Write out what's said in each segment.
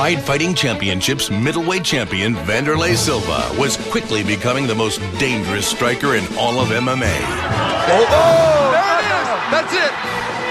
Pride Fighting Championships middleweight champion Wanderlei Silva was quickly becoming the most dangerous striker in all of MMA. There it is! That's it!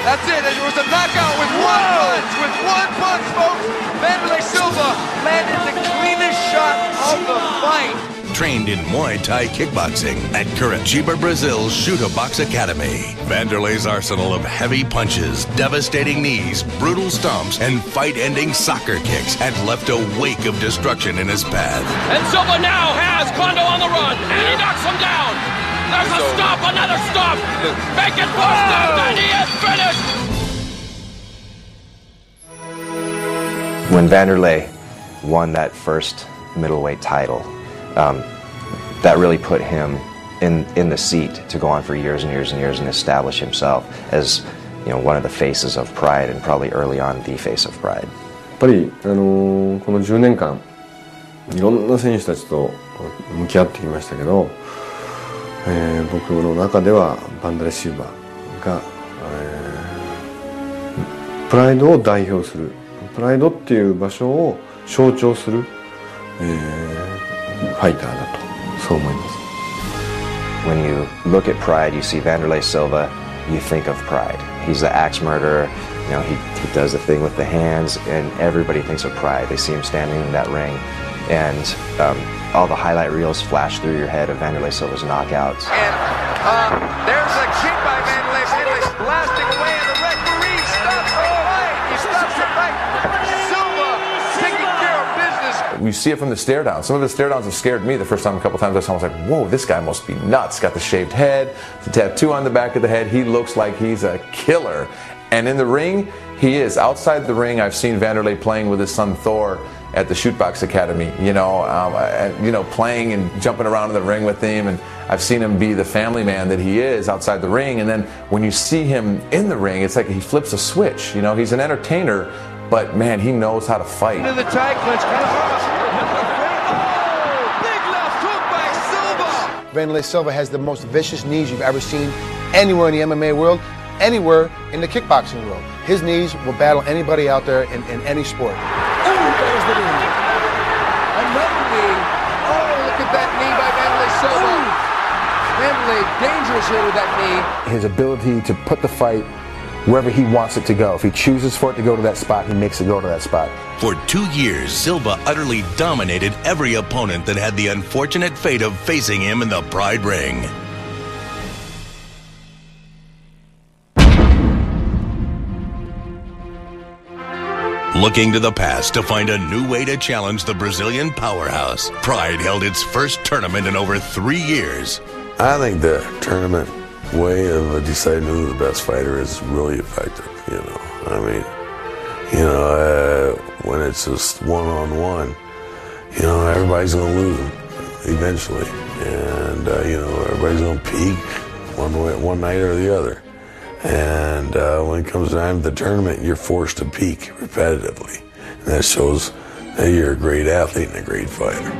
That's it! It was a knockout with one punch! With one punch, folks! Wanderlei Silva landed the cleanest shot of the fight! Trained in Muay Thai kickboxing at Curitiba, Brazil's Chute Boxe Academy. Wanderlei's arsenal of heavy punches, devastating knees, brutal stomps, and fight-ending soccer kicks had left a wake of destruction in his path. And Silva now has Kondo on the run, and he knocks him down. There's a stop, another stop. Make it four steps, and he is finished. When Wanderlei won that first middleweight title, that really put him in the seat to go on for years and years and years and establish himself as, you know, one of the faces of Pride, and probably early on the face of Pride. やっぱりこの10年間いろんな選手たちと向き合ってきましたけど、僕の中ではバンダレシーバーが、プライドを代表する、プライドっていう場所を象徴する、ファイターだとそう思います。When you look at Pride, you see Wanderlei Silva, you think of Pride. He's the axe murderer. You know, he does the thing with the hands, and everybody thinks of Pride. They see him standing in that ring, and all the highlight reels flash through your head of Wanderlei Silva's knockouts. And there's a kick by Wanderlei. Wanderlei's blasting away, and the referee stops the fight. He stops the fight. Silva taking care of business. You see it from the stare down. Some of the stare downs have scared me the first time. A couple times I saw him, I was like, whoa, this guy must be nuts. Got the shaved head, the tattoo on the back of the head. He looks like he's a killer. And in the ring, he is. Outside the ring, I've seen Wanderlei playing with his son Thor at the Chute Boxe Academy, playing and jumping around in the ring with him, and I've seen him be the family man that he is outside the ring. And then when you see him in the ring, it's like he flips a switch. You know, he's an entertainer, but man, he knows how to fight. Into the tie clinch, big left hook by Silva. Wanderlei Silva has the most vicious knees you've ever seen anywhere in the MMA world, anywhere in the kickboxing world. His knees will battle anybody out there in any sport. Oh, there's the knee. Another knee. Oh, look at that knee by Wanderlei Silva. Wanderlei, dangerous here with that knee. His ability to put the fight wherever he wants it to go. If he chooses for it to go to that spot, he makes it go to that spot. For 2 years, Silva utterly dominated every opponent that had the unfortunate fate of facing him in the Pride ring. Looking to the past to find a new way to challenge the Brazilian powerhouse, Pride held its first tournament in over 3 years. I think the tournament way of deciding who the best fighter is really effective, you know. I mean, when it's just one-on-one, everybody's going to lose eventually. And, everybody's going to peak one night or the other. And when it comes time to the tournament, you're forced to peak repetitively. And that shows that you're a great athlete and a great fighter.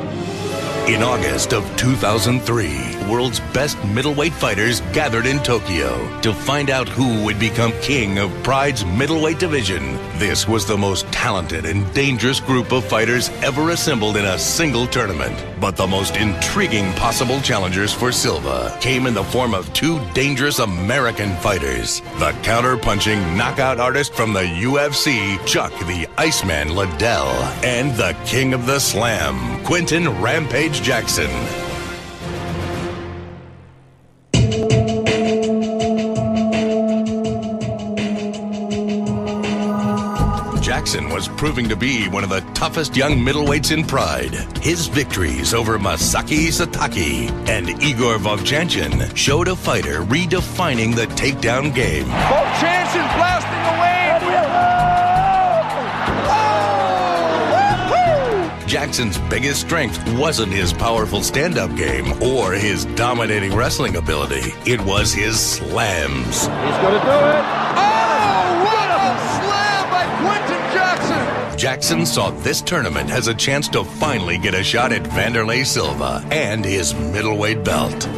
In August of 2003, world's best middleweight fighters gathered in Tokyo to find out who would become king of Pride's middleweight division. This was the most talented and dangerous group of fighters ever assembled in a single tournament. But the most intriguing possible challengers for Silva came in the form of 2 dangerous American fighters. The counter-punching knockout artist from the UFC, Chuck the Iceman Liddell, and the king of the slam, Quinton Rampage Jackson. Jackson was proving to be one of the toughest young middleweights in Pride. His victories over Masaki Satake and Igor Vovchanchin showed a fighter redefining the takedown game. Vovchanchin blasting away. Jackson's biggest strength wasn't his powerful stand-up game or his dominating wrestling ability. It was his slams. He's going to do it. Oh, what a slam by Quinton Jackson. Jackson saw this tournament as a chance to finally get a shot at Wanderlei Silva and his middleweight belt.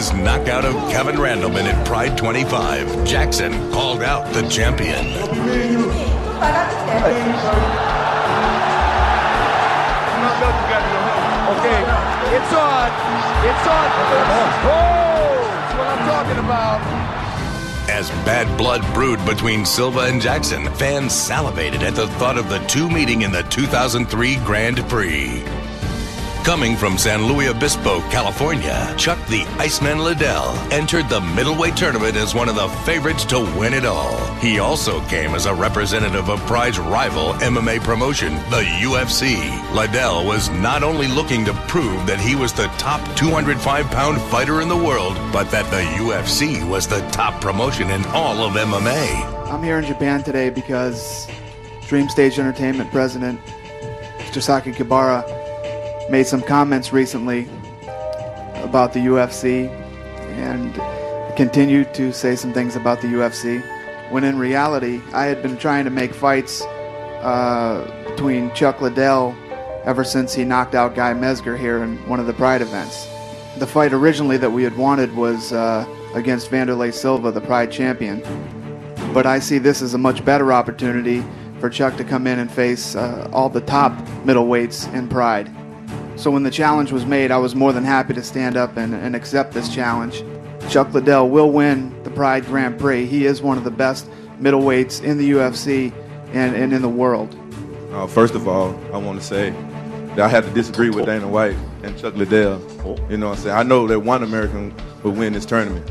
his knockout of Kevin Randleman at Pride 25, Jackson called out the champion. Okay, it's on. It's on. Oh, that's what I'm talking about. As bad blood brewed between Silva and Jackson, fans salivated at the thought of the two meeting in the 2003 Grand Prix. Coming from San Luis Obispo, California, Chuck the Iceman Liddell entered the middleweight tournament as one of the favorites to win it all. He also came as a representative of Pride's rival MMA promotion, the UFC. Liddell was not only looking to prove that he was the top 205-pound fighter in the world, but that the UFC was the top promotion in all of MMA. I'm here in Japan today because Dream Stage Entertainment president, Mr. Saki Kibara, made some comments recently about the UFC and continued to say some things about the UFC, when in reality I had been trying to make fights between Chuck Liddell ever since he knocked out Guy Mesger here in one of the Pride events. The fight originally that we had wanted was against Wanderlei Silva, the Pride champion, but I see this as a much better opportunity for Chuck to come in and face all the top middleweights in Pride. So when the challenge was made, I was more than happy to stand up and accept this challenge. Chuck Liddell will win the Pride Grand Prix. He is one of the best middleweights in the UFC and in the world. First of all, I want to say that I have to disagree with Dana White and Chuck Liddell. You know what I'm saying? I know that one American will win this tournament.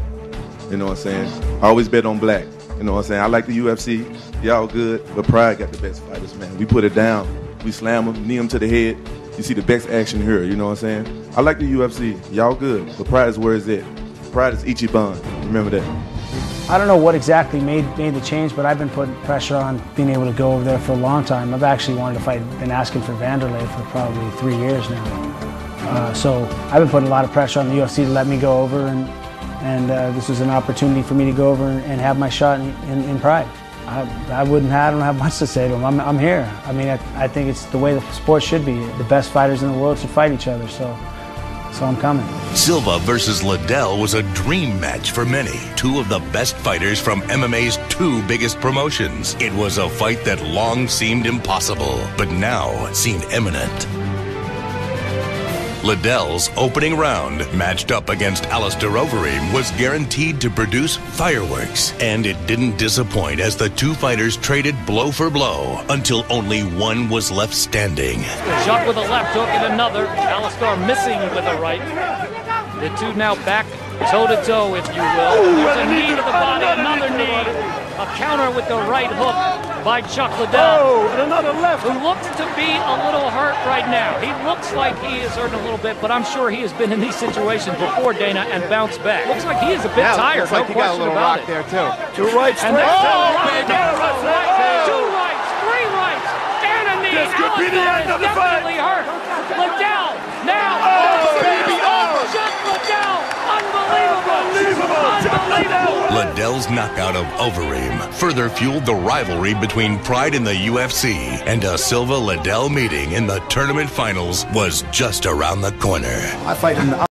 You know what I'm saying? I always bet on black. You know what I'm saying? I like the UFC. Y'all good, but Pride got the best fighters, man. We put it down. We slam them, knee them to the head. You see the best action here, you know what I'm saying? I like the UFC. Y'all good, but Pride is where it's at. Pride is Ichiban. Remember that. I don't know what exactly made the change, but I've been putting pressure on being able to go over there for a long time. I've actually wanted to fight, been asking for Wanderlei for probably 3 years now. So I've been putting a lot of pressure on the UFC to let me go over, and this was an opportunity for me to go over and have my shot in Pride. I don't have much to say to him. I'm here. I mean, I think it's the way the sport should be. The best fighters in the world should fight each other, so I'm coming. Silva versus Liddell was a dream match for many. Two of the best fighters from MMA's two biggest promotions. It was a fight that long seemed impossible, but now seemed imminent. Liddell's opening round, matched up against Alistair Overeem, was guaranteed to produce fireworks. And it didn't disappoint as the two fighters traded blow for blow until only one was left standing. Shot with a left hook and another. Alistair missing with a right. The two now back toe-to-toe, if you will. There's a knee to the body, another knee. A counter with the right hook by Chuck Liddell. And another left. Who looks to be a little hurt right now. He looks like he is hurting a little bit, but I'm sure he has been in these situations before, Dana, and bounced back. Looks like he is a bit tired, no question about it. There too. Two rights, and three. Two rights, three rights, and a knee. This could be the end of the fight. Definitely hurt. Liddell now. Chuck Liddell. Unbelievable. Liddell's knockout of Overeem further fueled the rivalry between Pride and the UFC, and a Silva-Liddell meeting in the tournament finals was just around the corner. I fight in